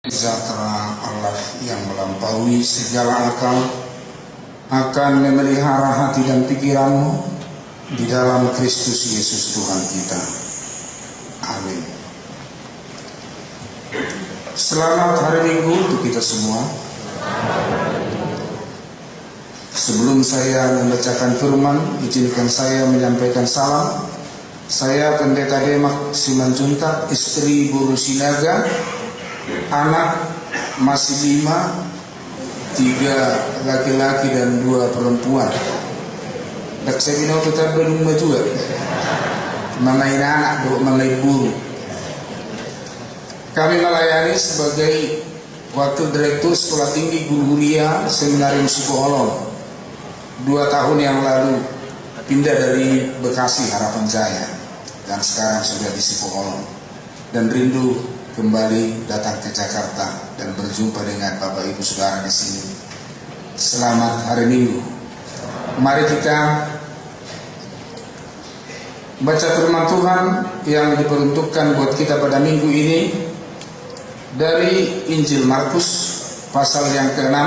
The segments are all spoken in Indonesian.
Sejahtera Allah yang melampaui segala akal akan memelihara hati dan pikiranmu di dalam Kristus Yesus Tuhan kita. Amin. Selamat hari Minggu untuk kita semua. Sebelum saya membacakan firman, izinkan saya menyampaikan salam. Saya Pendeta Demak Simanjuntak, istri Bu Rusinaga, anak masih 5, 3 laki-laki dan 2 perempuan. Dak saya bina kita belum juga. Mamai anak, mamai buru. Kami melayani sebagai Wakil Direktur Sekolah Tinggi Guru Huria Seminarium Sukoholong. 2 tahun yang lalu pindah dari Bekasi Harapan Jaya dan sekarang sudah di Sukoholong, dan rindu kembali datang ke Jakarta dan berjumpa dengan Bapak Ibu Saudara di sini. Selamat hari Minggu. Mari kita baca firman Tuhan yang diperuntukkan buat kita pada minggu ini dari Injil Markus pasal yang ke-6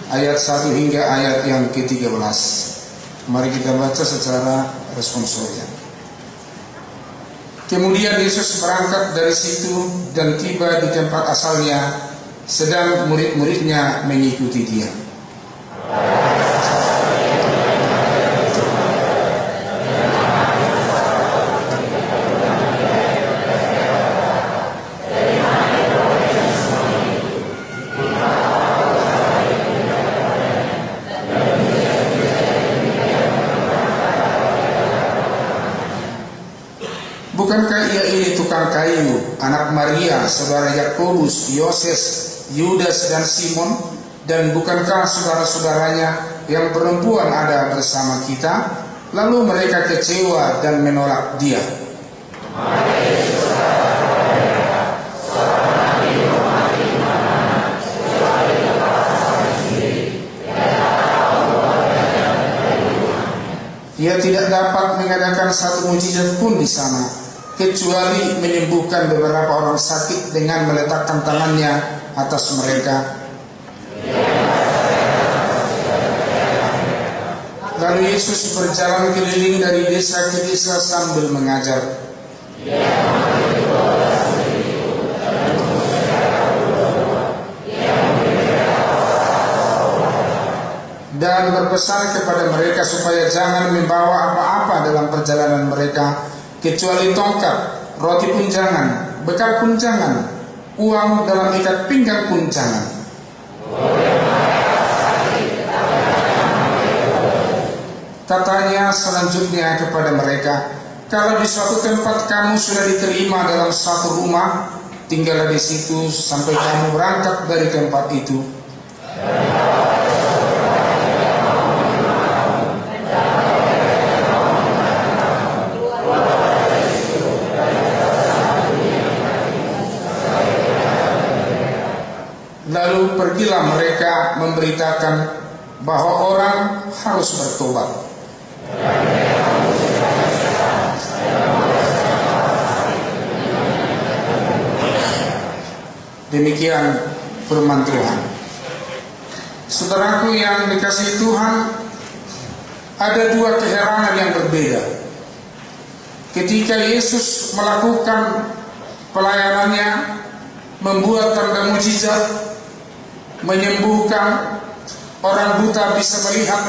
ayat 1 hingga ayat yang ke-13. Mari kita baca secara responsorial. Kemudian Yesus berangkat dari situ dan tiba di tempat asalnya, sedang murid-muridnya mengikuti dia. Bukankah ia ini tukang kayu, anak Maria, saudara Yakobus, Yoses, Yudas dan Simon? Dan bukankah saudara-saudaranya yang perempuan ada bersama kita? Lalu mereka kecewa dan menolak dia. Ia tidak dapat mengadakan satu mujizat pun di sana, kecuali menyembuhkan beberapa orang sakit dengan meletakkan tangannya atas mereka. Lalu Yesus berjalan keliling dari desa ke desa sambil mengajar. Dan berpesan kepada mereka supaya jangan membawa apa-apa dalam perjalanan mereka, kecuali tongkat, roti pun jangan, bekal pun jangan, uang dalam ikat pinggang pun jangan. Katanya selanjutnya kepada mereka, kalau di suatu tempat kamu sudah diterima dalam satu rumah, tinggallah di situ sampai kamu berangkat dari tempat itu. Lalu pergilah mereka memberitakan bahwa orang harus bertobat. Demikian firman Tuhan. Saudaraku yang dikasihi Tuhan, ada 2 keheranan yang berbeda ketika Yesus melakukan pelayanannya, membuat tanda mujizat, menyembuhkan, orang buta bisa melihat,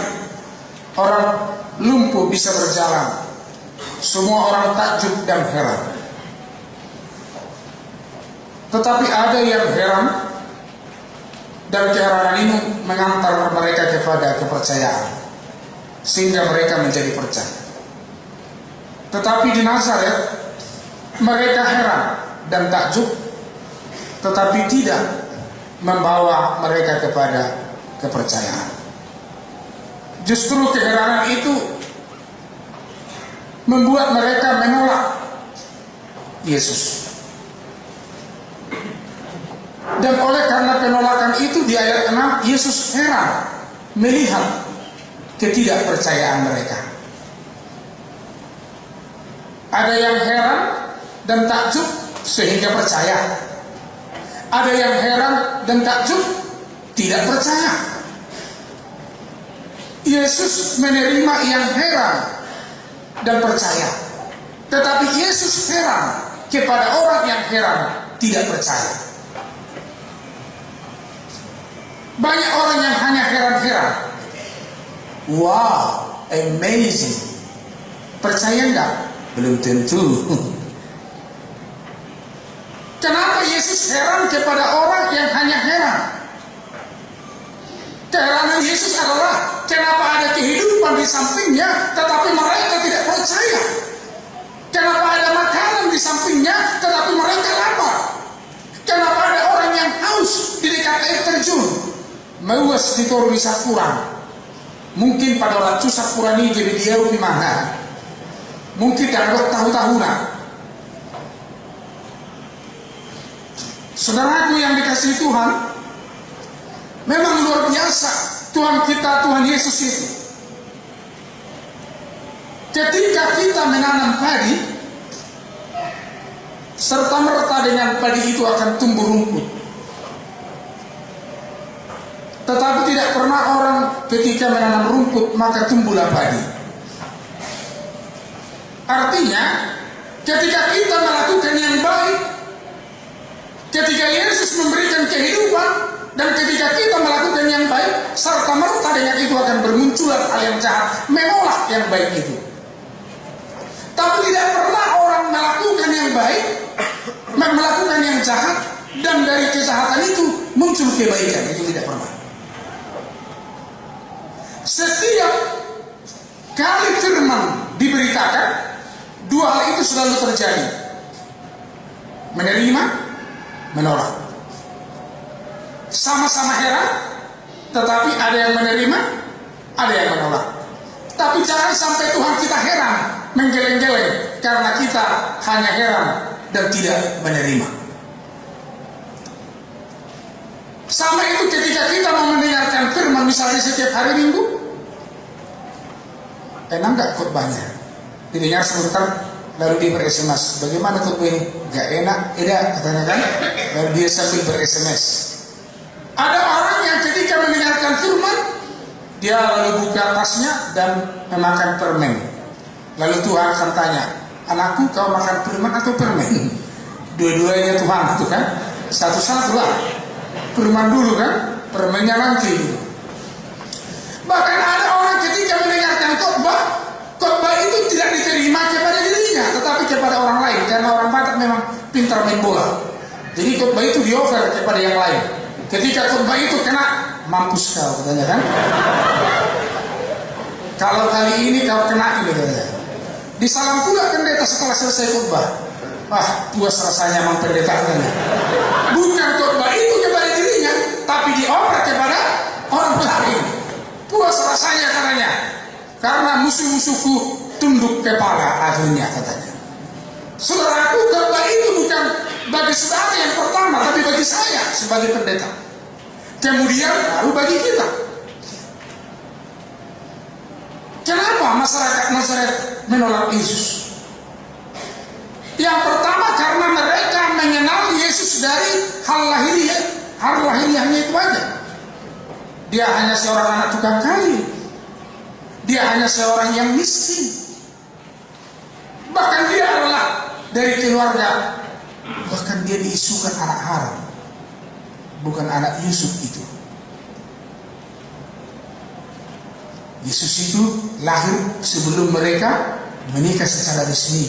orang lumpuh bisa berjalan. Semua orang takjub dan heran. Tetapi ada yang heran, dan keheranan ini mengantar mereka kepada kepercayaan, sehingga mereka menjadi percaya. Tetapi di Nazaret mereka heran dan takjub, tetapi tidak membawa mereka kepada kepercayaan. Justru keheranan itu membuat mereka menolak Yesus. Dan oleh karena penolakan itu di ayat 6, Yesus heran melihat ketidakpercayaan mereka. Ada yang heran dan takjub sehingga percaya. Ada yang heran dan takjub, tidak percaya. Yesus menerima yang heran dan percaya. Tetapi Yesus heran kepada orang yang heran tidak percaya. Banyak orang yang hanya heran-heran. Wow, amazing. Percaya enggak? Belum tentu. Kenapa Yesus heran kepada orang yang hanya heran? Keheranan Yesus adalah kenapa ada kehidupan di sampingnya tetapi mereka tidak percaya. Kenapa ada makanan di sampingnya tetapi mereka lapar. Kenapa ada orang yang haus di dekat air terjun. Mewas di toru bisa kurang. Mungkin pada orang susah kurang ini jadi dia di mana. Mungkin dalam tahu-tahunan. Saudaraku yang dikasihi Tuhan, memang luar biasa Tuhan kita, Tuhan Yesus itu. Ketika kita menanam padi, serta merta dengan padi itu akan tumbuh rumput. Tetapi tidak pernah orang ketika menanam rumput maka tumbuhlah padi. Artinya, ketika kita melakukan yang baik, ketika Yesus memberikan kehidupan, dan ketika kita melakukan yang baik, serta merta dengan itu akan bermunculan hal yang jahat, menolak yang baik itu. Tapi tidak pernah orang melakukan yang baik, melakukan yang jahat, dan dari kejahatan itu muncul kebaikan. Itu tidak pernah. Setiap kali firman diberitakan, dua hal itu selalu terjadi. Menerima, menolak. Sama-sama heran, tetapi ada yang menerima, ada yang menolak. Tapi jangan sampai Tuhan kita heran, menggeleng-geleng, karena kita hanya heran dan tidak menerima. Sama itu ketika kita mau mendengarkan firman, misalnya setiap hari Minggu, enak gak khotbahnya? Didengar sebentar, lalu dia ber-SMS. Bagaimana khotbah ini? Gak enak, katanya kan? Lalu dia sambil ber-SMS. Ada orang yang ketika mendengarkan firman, dia lalu buka tasnya dan memakan permen. Lalu Tuhan akan tanya, anakku kau makan firman atau permen? Dua-duanya Tuhan itu kan? Satu-satu lah. Firman dulu kan? Permennya nanti. Bahkan ada orang ketika mendengarkan khotbah itu tidak diterima kepada dirinya, tetapi kepada orang lain. Karena orang Batak memang pintar main bola. Jadi khotbah itu diofer kepada yang lain. Ketika khotbah itu kena, mampus kau katanya kan. Kalau kali ini kau kena ini katanya. Disalam pula pendeta setelah selesai khotbah. Wah, puas rasanya mang pendeta katanya. Bukan khotbah itu kepada dirinya, tapi dioper kepada orang lain. Puas rasanya katanya. Karena musuh-musuhku tunduk kepala akhirnya katanya. Saudaraku, khotbah itu bukan bagi saudara yang pertama, tapi bagi saya sebagai pendeta. Kemudian baru bagi kita. Kenapa masyarakat Nazaret menolak Yesus? Yang pertama karena mereka mengenal Yesus dari hal lahiriahnya itu aja. Dia hanya seorang anak tukang kayu. Dia hanya seorang yang miskin. Bahkan dia adalah dari keluarga. Bahkan dia diisukan anak haram. Bukan anak Yusuf itu. Yesus itu lahir sebelum mereka menikah secara resmi.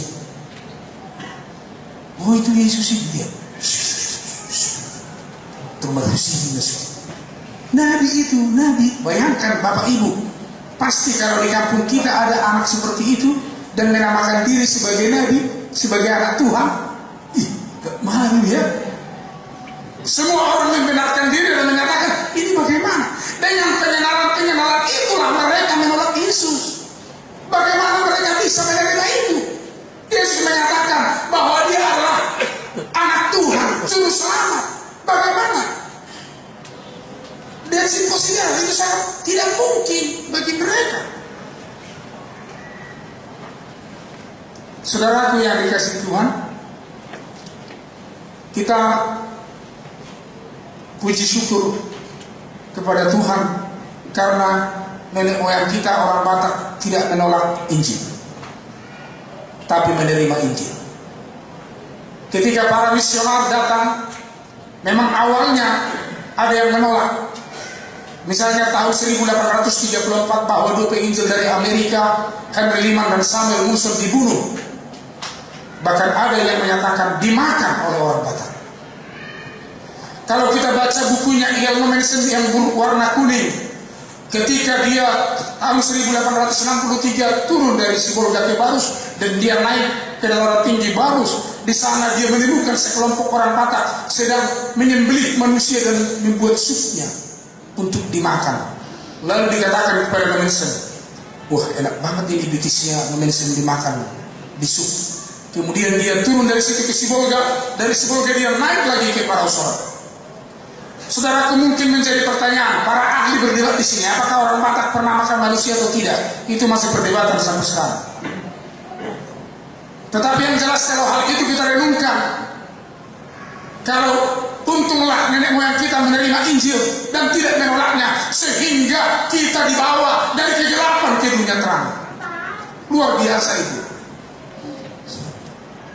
Oh, itu Yesus itu dia. Termerhusi Nabi itu, Nabi. Bayangkan Bapak Ibu, pasti kalau di kampung kita ada anak seperti itu dan menamakan diri sebagai Nabi, sebagai anak Tuhan. Ih, malu ya. Semua orang membenarkan diri dan menyatakan ini bagaimana? Dengan pengenalan itulah mereka menolak Yesus. Bagaimana mereka bisa menerima itu? Yesus menyatakan bahwa dia adalah anak Tuhan, juru selamat. Bagaimana? Dan impossible, itu sangat tidak mungkin bagi mereka. Saudaraku yang dikasihi Tuhan, kita puji syukur kepada Tuhan karena nenek moyang kita orang Batak tidak menolak Injil, tapi menerima Injil. Ketika para misionar datang, memang awalnya ada yang menolak. Misalnya tahun 1834 bahwa dua penginjil dari Amerika, Henry Lyman dan Samuel Munson dibunuh. Bahkan ada yang menyatakan dimakan oleh orang Batak. Kalau kita baca bukunya Ian Momensen yang berwarna kuning, ketika dia tahun 1863 turun dari Sibolga ke Barus dan dia naik ke dataran tinggi Barus, di sana dia menemukan sekelompok orang Batak sedang menyembelih manusia dan membuat supnya untuk dimakan. Lalu dikatakan kepada Momensen, wah enak banget ini betisnya Momensen dimakan di sup. Kemudian dia turun dari situ ke Sibolga, dari Sibolga dia naik lagi ke Parausoran. Saudara, mungkin menjadi pertanyaan, para ahli berdebat di sini, apakah orang Batak pernah makan manusia atau tidak? Itu masih perdebatan sampai sekarang. Tetapi yang jelas kalau hal itu kita renungkan, kalau untunglah nenek moyang kita menerima Injil dan tidak menolaknya, sehingga kita dibawa dari kegelapan ke dunia terang. Luar biasa itu.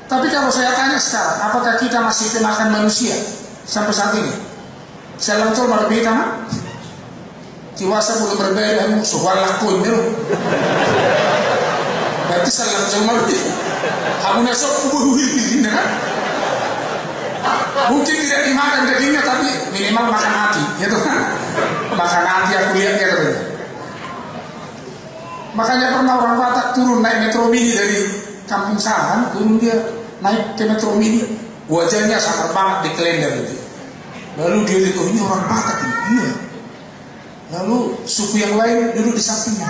Tapi kalau saya tanya sekarang, apakah kita masih makan manusia sampai saat ini? Saya langsung malah beda mah. Tiwasa belum berbeda musuh walakun itu. Berarti saya langsung malah beda. Kamu nasok kubuhi ini kan? Mungkin tidak dimakan dagingnya, tapi minimal makan hati, gitu kan? Makan hati aku lihat ya katanya. Makanya pernah orang Batak turun naik metro mini dari Kampung Saran, turun dia naik ke metro mini, wajahnya sangat banget di kalender gitu. Lalu dia lihat, oh ini orang Batak ini, iya. Lalu suku yang lain duduk di sampingnya.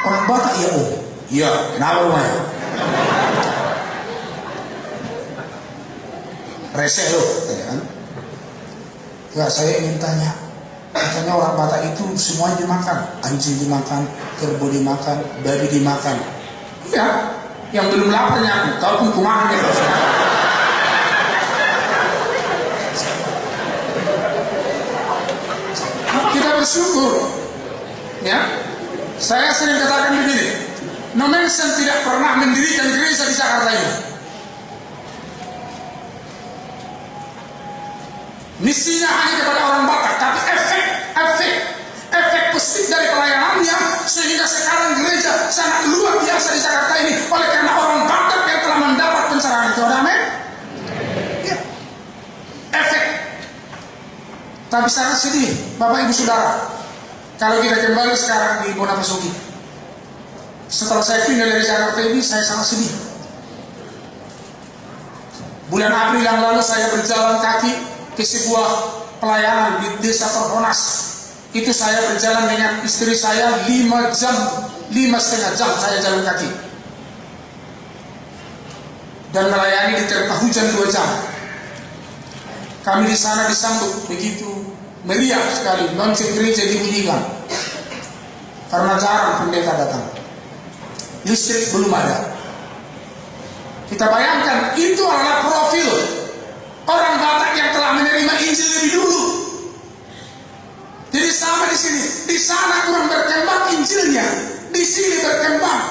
Orang Batak ya, oh iya, kenapa rumahnya? Rese loh, ya kan? Enggak, saya ingin tanya. Katanya orang Batak itu semuanya dimakan, anjing dimakan, kerbau dimakan, babi dimakan. Iya, yang belum laparnya aku, tahu pun kumakan ya. Kita bersyukur, ya. Saya sering katakan begini, Momensen tidak pernah mendirikan gereja di Jakarta ini. Misinya hanya kepada orang Batak, tapi efek positif dari pelayanannya sehingga sekarang gereja sangat luar biasa di Jakarta ini oleh karena orang Batak yang telah mendapat pencerahan itu. Amin. Ya. Efek. Tapi sangat sedih, Bapak Ibu Saudara, kalau kita kembali sekarang di Bonapasuki. Setelah saya pindah dari Jakarta ini, saya sangat sedih. Bulan April yang lalu saya berjalan kaki ke sebuah pelayanan di desa Perhonas. Itu saya berjalan dengan istri saya 5,5 jam saya jalan kaki. Dan melayani diterpa hujan 2 jam. Kami di sana disambut begitu meriah sekali, lonceng gereja dibunyikan. Karena jarang pendeta datang. Listrik belum ada. Kita bayangkan itu adalah profil orang Batak yang telah menerima Injil lebih dulu. Jadi sama di sini, di sana kurang berkembang Injilnya, di sini berkembang.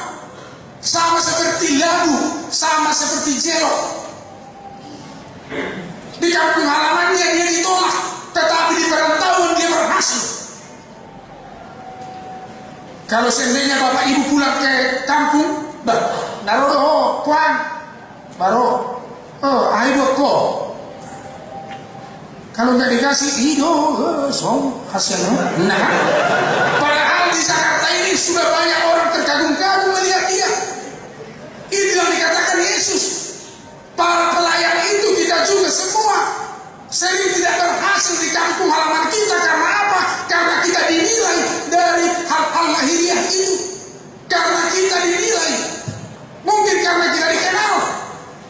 Sama seperti labu, sama seperti jelok. Di kampung halamannya dia ditolak, tetapi di perantauan dia berhasil. Kalau seandainya Bapak Ibu pulang ke kampung, naruh puang, baru ayo kok. Kalau nggak dikasih song hasilnya. Nah, padahal di Jakarta ini sudah banyak orang terkagum-kagum melihat dia. Itu yang dikatakan Yesus. Para pelayan itu kita juga semua sering tidak berhasil di kampung halaman kita. Karena apa? Karena kita dinilai dari hal-hal lahiriah itu. Karena kita dinilai. Mungkin karena kita dikenal.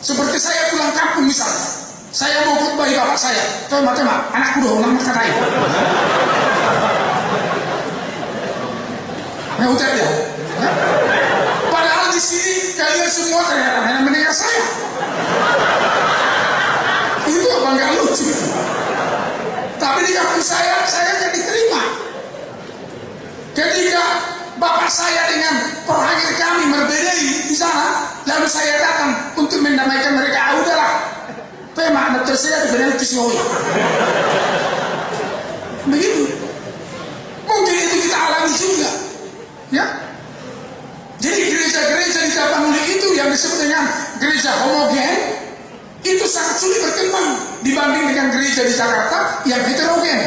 Seperti saya pulang kampung misalnya. Saya mau khotbah bapak saya. Coba, anakku dong, nama katain. Nah, udah ya. Padahal di sini kalian semua ternyata hanya mendengar saya. Itu apa nggak lucu? Tapi waktu saya nggak diterima. Ketika bapak saya dengan perangir kami berbedai di sana, lalu saya datang untuk mendamaikan mereka. Udahlah, pema terserah dengan kisioi. Begitu. Mungkin itu kita alami juga, ya. Jadi gereja-gereja di Tapanuli itu yang disebut dengan gereja homogen itu sangat sulit berkembang dibanding dengan gereja di Jakarta yang heterogen.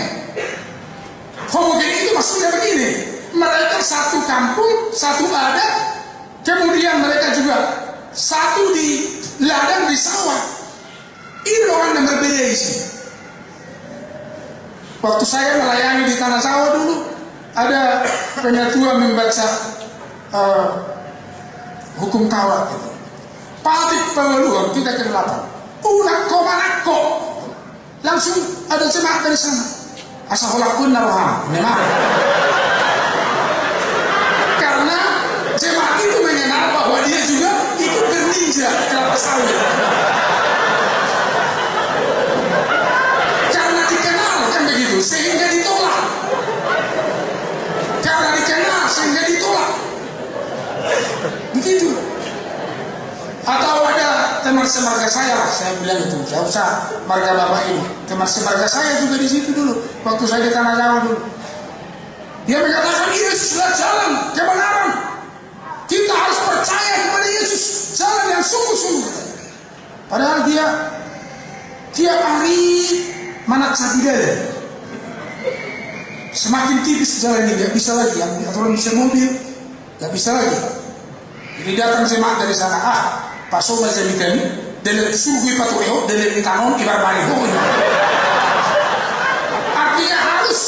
Homogen itu maksudnya begini, mereka satu kampung, satu adat, kemudian mereka juga satu di ladang di sawah. Ini orang yang berbeda di sini. Waktu saya melayani di Tanah Sawah dulu, ada penyatua membaca hukum Taurat itu. Patik pengeluhan kita ke-8. Unak komanako. Langsung ada jemaat dari sana. Asaholakun naroham. Memang. Karena jemaat itu mengenal bahwa dia juga ikut berninja kelapa sawit. Karena dikenal kan begitu, sehingga ditolak. Karena dikenal sehingga ditolak. Begitu. Atau ada teman semarga saya bilang itu, tidak usah marga bapak ini. Teman semarga saya juga di situ dulu, waktu saya di Tanah Jawa dulu. Dia mengatakan Yesuslah jalan kebenaran. Kita harus percaya kepada Yesus, jalan yang sungguh-sungguh. Padahal dia tiap hari manaksa bidadari. Semakin tipis jalan ini, nggak bisa lagi. Yang aturan bisa mobil, nggak bisa lagi. Jadi datang jemaat dari sana, Pak Soba Jamikan, dan suruh patuh dan ditanon ibar bariho. Artinya harus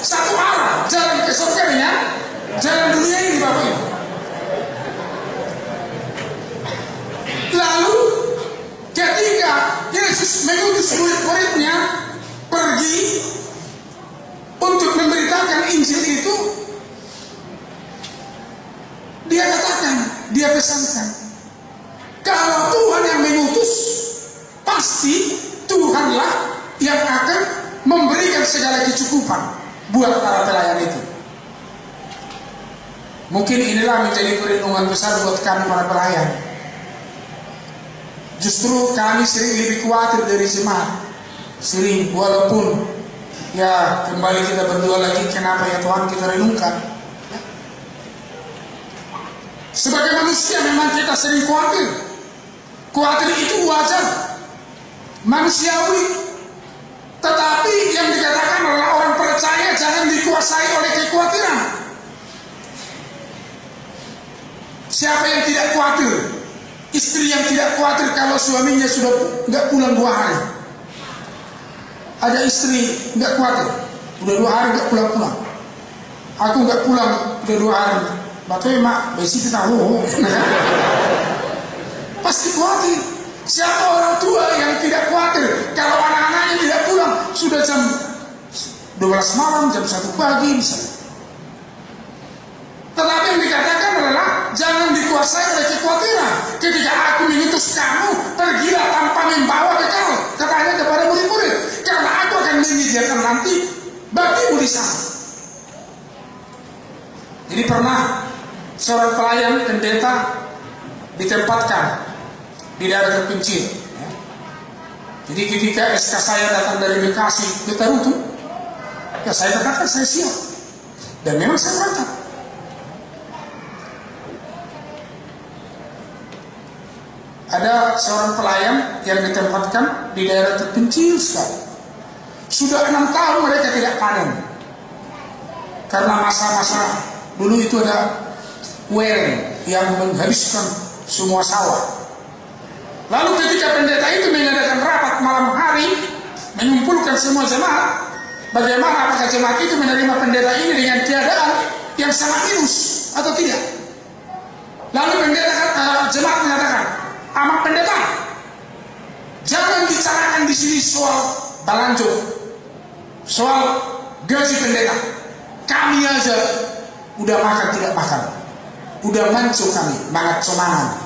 satu arah, jalan ke surga dengan jalan dunia ini, Bapak Ibu. Lalu ketika Yesus mengutus murid-muridnya pergi untuk memberitakan Injil itu, dia katakan, dia pesankan, kalau Tuhan yang mengutus, pasti Tuhanlah yang akan memberikan segala kecukupan buat para pelayan itu. Mungkin inilah menjadi perlindungan besar buat kami para pelayan. Justru kami sering lebih khawatir dari jemaat. Sering, walaupun ya kembali kita berdoa lagi, kenapa ya Tuhan kita renungkan. Sebagai manusia memang kita sering khawatir. Khawatir itu wajar, manusiawi. Tetapi yang dikatakan oleh orang percaya jangan dikuasai oleh kekhawatiran. Siapa yang tidak khawatir? Istri yang tidak khawatir kalau suaminya sudah nggak pulang 2 hari. Ada istri nggak khawatir, udah 2 hari nggak pulang-pulang. Aku nggak pulang udah 2 hari. Bapak mak, besi kita pasti khawatir. Siapa orang tua yang tidak khawatir kalau anak-anaknya tidak pulang sudah jam 12 malam, jam 1 pagi misalnya. Tetapi yang dikatakan adalah jangan dikuasai oleh kekhawatiran. Ketika aku mengutus kamu, pergilah tanpa membawa bekal, katanya kepada murid-murid, karena aku akan menyediakan nanti bagimu di sana. Jadi pernah seorang pelayan pendeta ditempatkan di daerah terpencil. Jadi ketika SK saya datang dari Bekasi ke Tarutu, ya saya katakan saya siap, dan memang saya berangkat. Ada seorang pelayan yang ditempatkan di daerah terpencil sekali. Sudah 6 tahun mereka tidak panen, karena masa-masa dulu itu ada wering yang menghabiskan semua sawah. Lalu ketika pendeta itu mengadakan rapat malam hari, mengumpulkan semua jemaat, bagaimana apakah jemaat itu menerima pendeta ini dengan keadaan yang sangat minus atau tidak? Lalu jemaat mengatakan, amat pendeta, jangan bicarakan di sini soal balanjo, soal gaji pendeta. Kami aja udah makan tidak makan, udah manco kami, mangat somangan.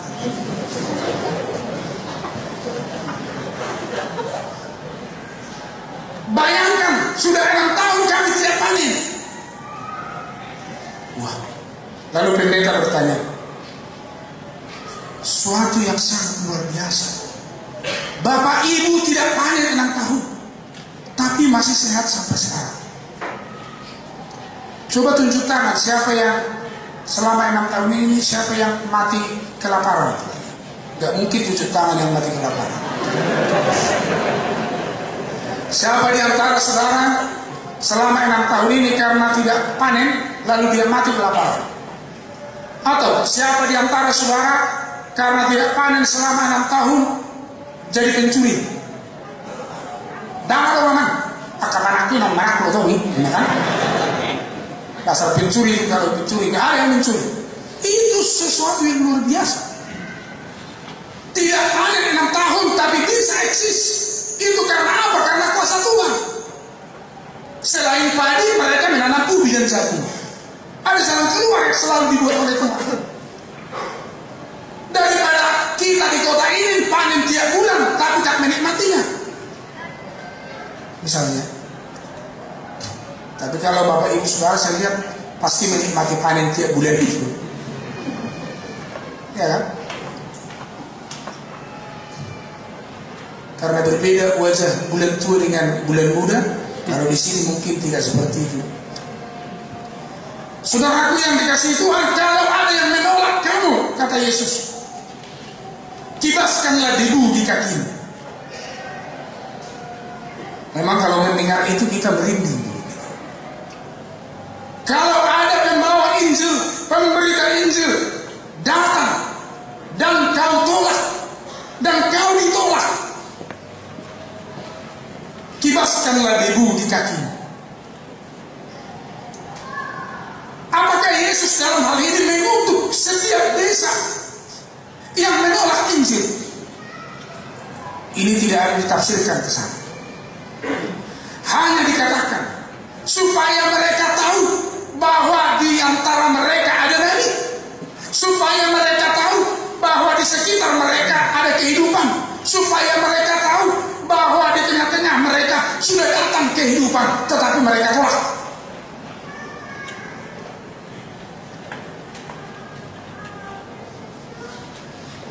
Bayangkan, sudah 6 tahun kami tidak panen. Wah, lalu pendeta bertanya, suatu yang sangat luar biasa. Bapak ibu tidak panen 6 tahun, tapi masih sehat sampai sekarang. Coba tunjuk tangan, siapa yang selama 6 tahun ini, siapa yang mati kelaparan? Gak mungkin tunjuk tangan yang mati kelaparan. Siapa di antara saudara selama 6 tahun ini karena tidak panen lalu dia mati kelaparan? Atau siapa di antara saudara karena tidak panen selama 6 tahun jadi pencuri? Dan atau mana? Akapan aku nomor aku tahu nih, kan? Dasar pencuri, kalau pencuri nggak ada yang mencuri. Itu sesuatu yang luar biasa. Tidak panen 6 tahun tapi bisa eksis. Itu karena apa? Karena kuasa Tuhan. Selain padi, mereka menanam ubi dan jagung. Ada jalan keluar yang selalu dibuat oleh Tuhan. Daripada kita di kota ini panen tiap bulan tapi tak menikmatinya. Misalnya. Tapi kalau Bapak Ibu Saudara saya lihat pasti menikmati panen tiap bulan itu. Ya kan? Karena berbeda wajah bulan tua dengan bulan muda. Kalau di sini mungkin tidak seperti itu. Saudaraku yang dikasihi Tuhan, kalau ada yang menolak kamu, kata Yesus, kibaskanlah debu di kakimu. Memang kalau mendengar itu kita merinding. Kalau ada pembawa Injil, pemberita Injil datang dan kau tolak dan kau ditolak, kibaskanlah debu di kakimu. Apakah Yesus dalam hal ini mengutuk setiap desa yang menolak Injil? Ini tidak harus ditafsirkan ke sana. Hanya dikatakan supaya mereka tahu bahwa di antara mereka ada nabi, supaya mereka tahu bahwa di sekitar mereka ada kehidupan, supaya mereka tahu bahwa di tengah-tengah mereka sudah datang kehidupan, tetapi mereka tolak.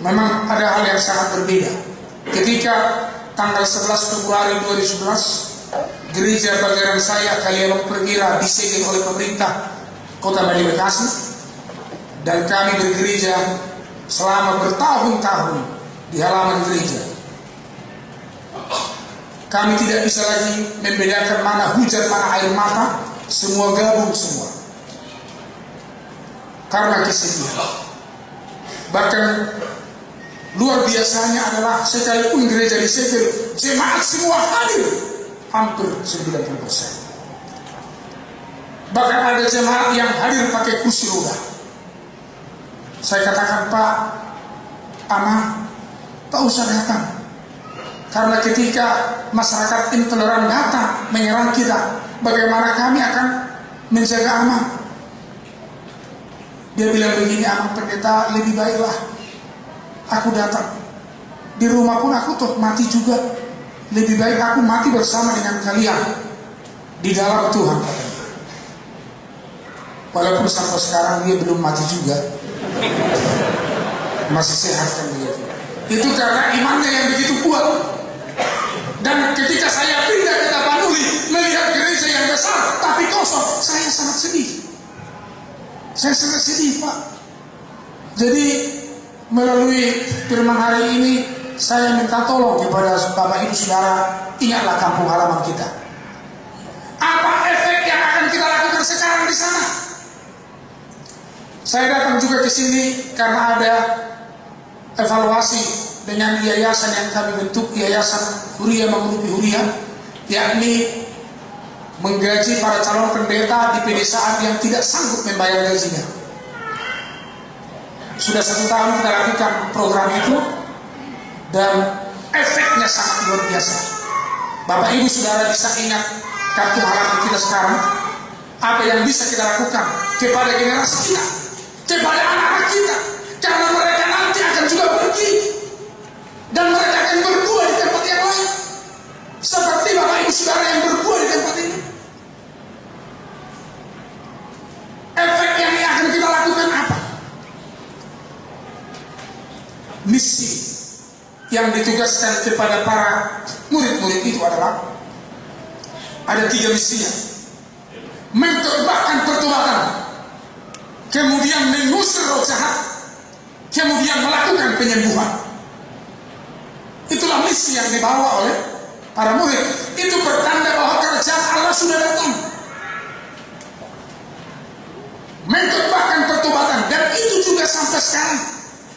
Memang ada hal yang sangat berbeda. Ketika tanggal 11 Februari 2011, gereja Pangeran Saya Kaliurang Perwira disegel oleh pemerintah Kota Madya Bekasi, dan kami bergereja selama bertahun-tahun di halaman gereja. Kami tidak bisa lagi membedakan mana hujan, mana air mata, semua gabung semua. Karena kesedihan. Bahkan luar biasanya adalah sekalipun gereja disegel, jemaat semua hadir, hampir 90%. Bahkan ada jemaat yang hadir pakai kursi roda. Saya katakan, Pak, Ama, tak usah datang. Karena ketika masyarakat intoleran datang menyerang kita, bagaimana kami akan menjaga aman? Dia bilang begini, Ama pendeta, lebih baiklah aku datang. Di rumah pun aku toh mati juga. Lebih baik aku mati bersama dengan kalian di dalam Tuhan, katanya. Walaupun sampai sekarang dia belum mati juga, masih sehat kan begitu. Itu karena imannya yang begitu kuat. Dan ketika saya pindah ke Tapanuli, melihat gereja yang besar tapi kosong, saya sangat sedih. Saya sangat sedih, Pak. Jadi melalui firman hari ini, saya minta tolong kepada Bapak Ibu Saudara, ingatlah kampung halaman kita. Apa efek yang akan kita lakukan sekarang di sana? Saya datang juga ke sini karena ada evaluasi dengan yayasan yang kami bentuk, Yayasan Huria Menggelupi Huria, yakni menggaji para calon pendeta di pedesaan yang tidak sanggup membayar gajinya. Sudah 1 tahun kita lakukan program itu, dan efeknya sangat luar biasa. Bapak Ibu Saudara bisa ingat kampung halaman kita sekarang, apa yang bisa kita lakukan kepada generasi kita, kepada anak-anak kita, karena mereka nanti akan juga pergi dan mereka akan berbuat di tempat yang lain. Seperti Bapak ibu saudara yang berbuah di tempat ini? Efek yang akan kita lakukan apa? Misi yang ditugaskan kepada para murid-murid itu adalah ada 3 misinya. Mentobatkan pertobatan, kemudian mengusir roh jahat, kemudian melakukan penyembuhan. Itulah misi yang dibawa oleh para murid. Itu pertanda bahwa kerajaan Allah sudah datang. Mentobatkan pertobatan, dan itu juga sampai sekarang,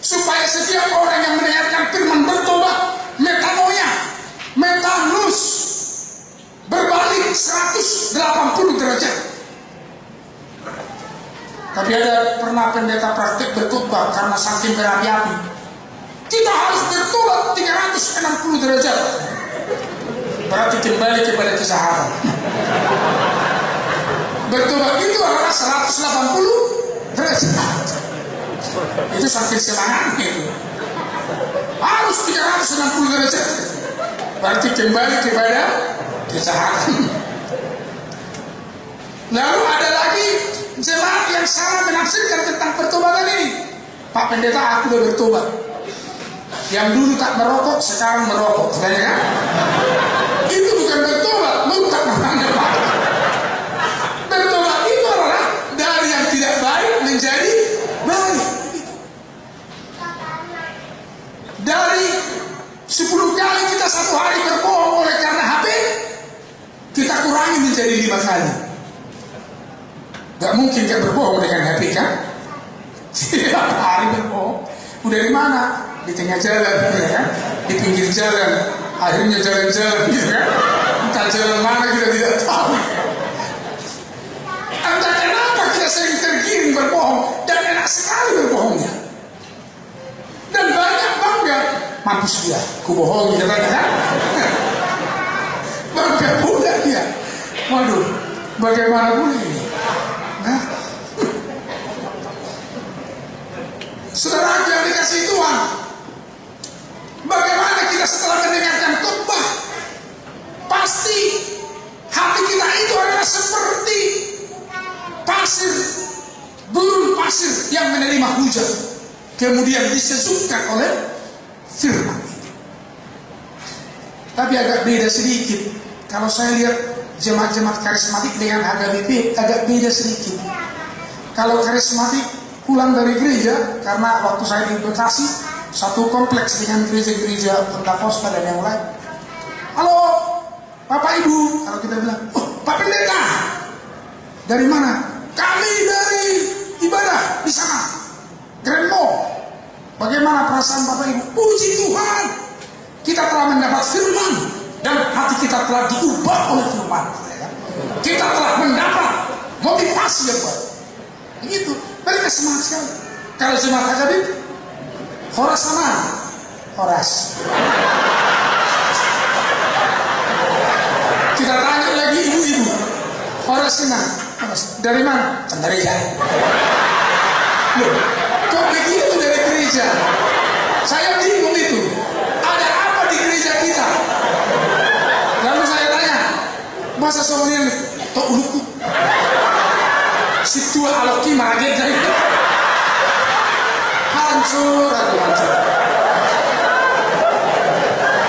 supaya setiap orang yang mendengarkan firman bertobat, metanoia, metanus, berbalik 180 derajat. Tapi ada pernah pendeta praktik berkhotbah karena saking berapi-api, kita harus bertobat 360 derajat. Berarti kembali kepada kisah Habel. Bertobat itu adalah 180 derajat. Itu saking semangatnya itu. Harus 360 derajat. Berarti kembali kepada kisah Habel. Lalu ada lagi jemaat yang salah menafsirkan tentang pertobatan ini. Pak pendeta, aku udah bertobat. Yang dulu tak merokok, sekarang merokok. Kan? Itu bukan bertobat, bukan namanya Pak. Bertobat itu adalah dari yang tidak baik menjadi baik. Dari 10 kali kita satu hari berbohong oleh karena HP, kita kurangi menjadi 5 kali. Gak mungkin gak berbohong dengan HP kan? Tiap hari berbohong. Udah di mana? Di tengah jalan, ya kan? Di pinggir jalan. Akhirnya jalan-jalan, gitu kan? Entah jalan mana kita tidak tahu. Entah kenapa kita sering tergiring berbohong, dan enak sekali berbohongnya. Dan banyak bangga, mampus dia, ku bohongi, kan? Bangga pula dia. Waduh, bagaimana pula ini? Nah, saudara yang dikasih Tuhan, bagaimana kita setelah mendengarkan khotbah, pasti hati kita itu adalah seperti pasir, gurun pasir yang menerima hujan, kemudian disesupkan oleh firman. Tapi agak beda sedikit. Kalau saya lihat jemaat-jemaat karismatik dengan HKBP agak beda sedikit. Kalau karismatik pulang dari gereja, karena waktu saya di Bekasi satu kompleks dengan gereja-gereja Pentakosta dan yang lain. Halo Bapak Ibu, kalau kita bilang, oh Pak Pendeta, dari mana? Kami dari ibadah di sana, Grand Mall. Bagaimana perasaan Bapak Ibu? Puji Tuhan, kita telah mendapat firman dan hati kita telah diubah oleh firman. Kita telah mendapat motivasi yang baru. Begitu, mereka semangat sekali. Kalau jemaat HKBP, Horas sama, Horas. Kita tanya lagi ibu-ibu, Horas senang, Horas. Dari mana? Gereja. Loh, kok begitu dari gereja? Saya bingung itu. Ada apa di gereja kita? Lalu saya tanya, masa soalnya tok uluku? Si tua aloki maraget dari itu. Hancur aku hancur.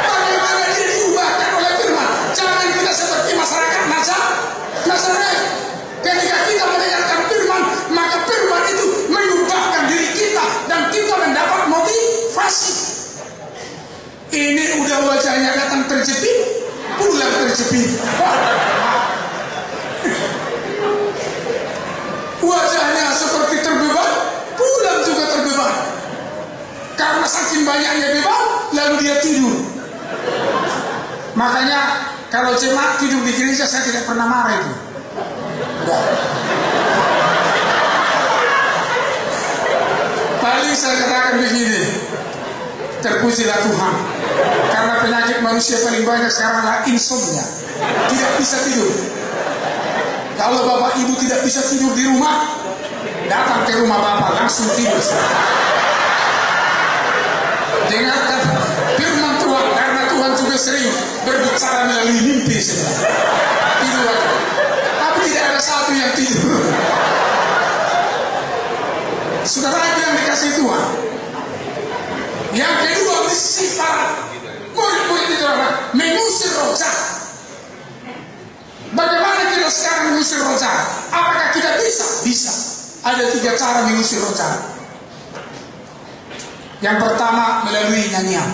Bagaimana dia diubahkan oleh firman? Jangan kita seperti masyarakat Nazaret. Ketika kita mendengarkan firman, maka firman itu mengubahkan diri kita dan kita mendapat motivasi. Ini udah wajahnya datang terjepit, pulang terjepit. Wajahnya seperti terbeban, pulang juga terbeban. Karena saking banyaknya beban, lalu dia tidur. Makanya kalau jemaat tidur di gereja, saya tidak pernah marah itu. Udah. Paling saya katakan begini, terpujilah Tuhan. Karena penyakit manusia paling banyak sekarang adalah insomnia, tidak bisa tidur. Kalau Bapak Ibu tidak bisa tidur di rumah, datang ke rumah Bapak, langsung tidur. Dengarkan firman Tuhan, karena Tuhan juga sering berbicara melalui mimpi sebenarnya. Tidur aja. Tapi tidak ada satu yang tidur. Saudara yang dikasih Tuhan. Yang kedua, misi para murid-murid itu adalah mengusir roh jahat. Bagaimana kita sekarang mengusir roh jahat? Apakah kita bisa? Bisa. Ada 3 cara mengusir roh jahat. Yang pertama, melalui nyanyian.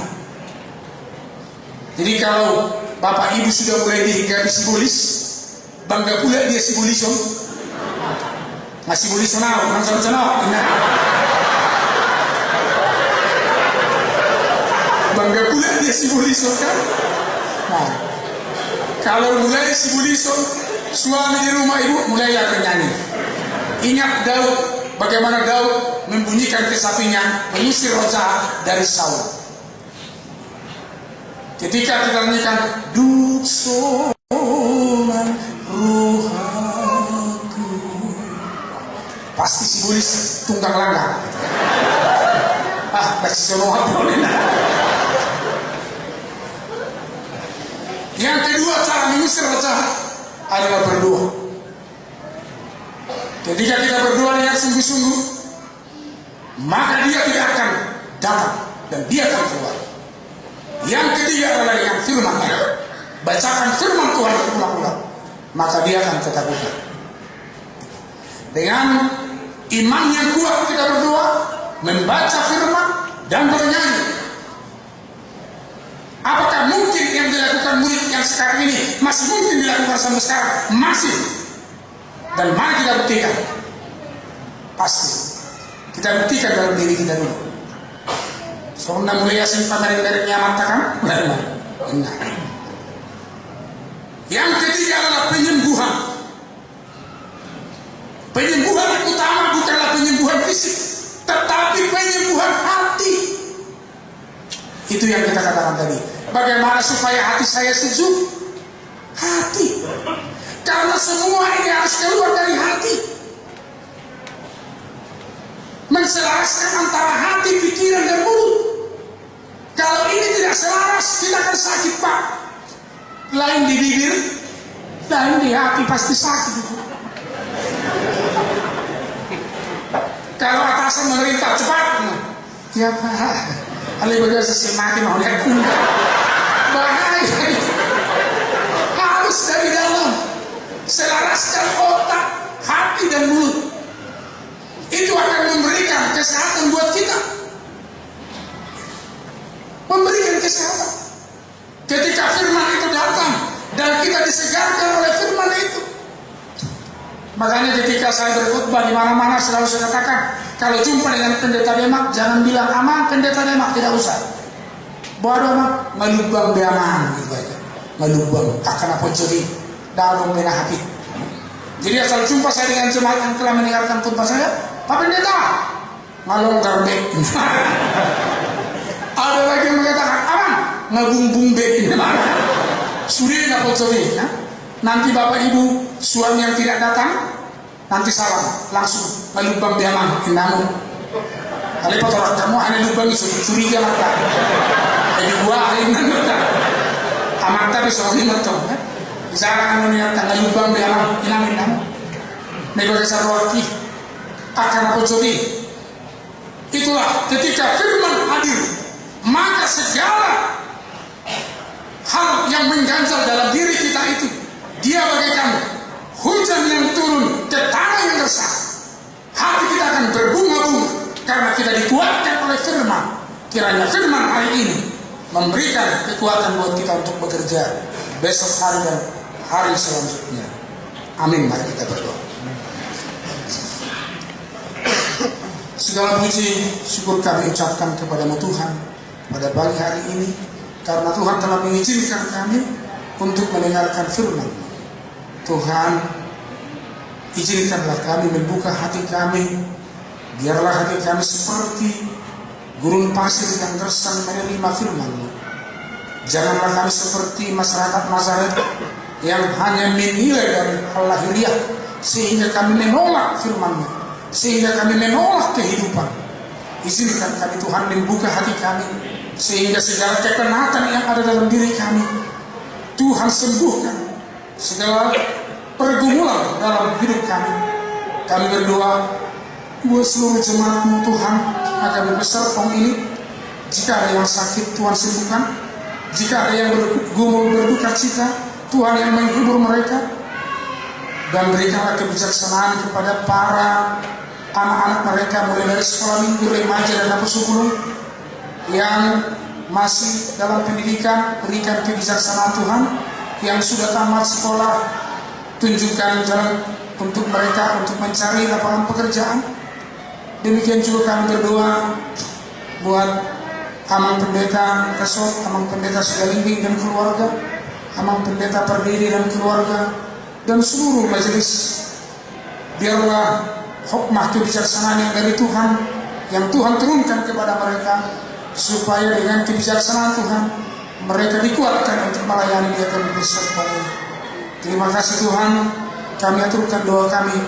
Jadi kalau Bapak Ibu sudah mulai dihinggapi simbolis, bangga pula dia simbolison. Masih simbolisonal, bangga pula dia simbolison kan? Nah, kalau mulai simbolison, suami di rumah ibu mulailah bernyanyi. Ingat Daud, bagaimana Daud membunyikan kesapinya, mengusir roh jahat dari Saul. Ketika kita nyanyikan Duksonan rohaku, pasti simbolis tunggang langgang. Basi semua boleh. Yang kedua cara mengusir roh jahat adalah berdoa. Ketika kita berdoa dengan sungguh-sungguh, maka dia tidak akan datang dan dia akan keluar. Yang ketiga adalah yang firman. Bacakan firman Tuhan berulang-ulang, maka dia akan ketakutan. Dengan iman yang kuat kita berdoa, membaca firman dan bernyanyi. Apakah mungkin yang dilakukan murid yang sekarang ini masih mungkin dilakukan sampai sekarang? Masih. Dan mari kita buktikan. Pasti. Kita buktikan dalam diri kita dulu. Soalnya mulai asing pamerin-pamerin nyamata kan? Benar. Yang ketiga adalah penyembuhan. Penyembuhan yang utama bukanlah penyembuhan fisik, tetapi penyembuhan hati. Itu yang kita katakan tadi. Bagaimana supaya hati saya sejuk? Hati. Karena semua ini harus keluar dari hati. Menselaraskan antara hati, pikiran, dan mulut. Kalau ini tidak selaras, kita akan sakit, Pak. Lain di bibir, lain di hati, pasti sakit itu. Kalau atasan memerintah cepat, ya Pak, alih bagai sesemati mau lihat enggak. Bahaya itu. Harus dari dalam. Selaraskan otak, hati, dan mulut. Itu akan memberikan kesehatan buat kita. Memberikan kesehatan. Ketika firman itu datang dan kita disegarkan oleh firman itu. Makanya ketika saya berkhutbah di mana-mana selalu saya katakan, kalau jumpa dengan pendeta Demak, jangan bilang aman pendeta Demak, tidak usah. Bodoh amat, ngelubang be aman gitu aja. Ngelubang akan apa jadi dalam merah hati. Jadi asal jumpa saya dengan jemaat yang telah mendengarkan khutbah saya, Pak Pendeta, ngalonggar be. Ada lagi yang mengatakan aman, ngabumbung be ini mana? Suri apa jadi? Nanti Bapak Ibu suami yang tidak datang, nanti salam langsung ngelubang be aman, namun. Kali orang kamu aneh lubang itu curiga mata. Jadi gua hari ini mata. Aman tapi suami mata. Misalnya anu niat tanggal lubang be aman, namun. Negosiasi wakil akan apa jadi? Itulah ketika firman hadir, maka segala hal yang mengganjal dalam diri kita itu, dia bagaikan hujan yang turun ke tanah yang resah. Hati kita akan berbunga-bunga karena kita dikuatkan oleh firman. Kiranya firman hari ini memberikan kekuatan buat kita untuk bekerja besok hari dan hari selanjutnya. Amin. Mari kita berdoa. Segala puji syukur kami ucapkan kepada Tuhan pada pagi hari ini, karena Tuhan telah mengizinkan kami untuk mendengarkan firman. Tuhan, izinkanlah kami membuka hati kami, biarlah hati kami seperti gurun pasir yang gersang menerima firman-Mu. Janganlah kami seperti masyarakat Nazaret yang hanya menilai dari hal lahiriah sehingga kami menolak firman-Mu, sehingga kami menolak kehidupan. Izinkan kami Tuhan membuka hati kami sehingga segala kepenatan yang ada dalam diri kami Tuhan sembuhkan, segala pergumulan dalam hidup kami. Kami berdoa buat seluruh jemaat-Mu Tuhan agar besar pong ini. Jika ada yang sakit, Tuhan sembuhkan. Jika ada yang bergumul berduka cita, Tuhan yang menghibur mereka. Dan berikanlah kebijaksanaan kepada para anak-anak mereka mulai dari sekolah minggu, remaja dan apostle gunung yang masih dalam pendidikan. Berikan kebijaksanaan Tuhan. Yang sudah tamat sekolah, tunjukkan jalan untuk mereka untuk mencari lapangan pekerjaan. Demikian juga kami berdoa buat Amang Pendeta Resort, Amang Pendeta Sugalingbing dan keluarga, Amang Pendeta Perdiri dan keluarga, dan seluruh majelis. Biarlah hikmah kebijaksanaan yang dari Tuhan, yang Tuhan turunkan kepada mereka, supaya dengan kebijaksanaan Tuhan mereka dikuatkan untuk melayani Dia kami beserta. Terima kasih Tuhan. Kami aturkan doa kami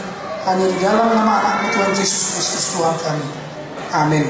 hanya di dalam nama anak Tuhan Yesus Kristus Tuhan kami. Amin.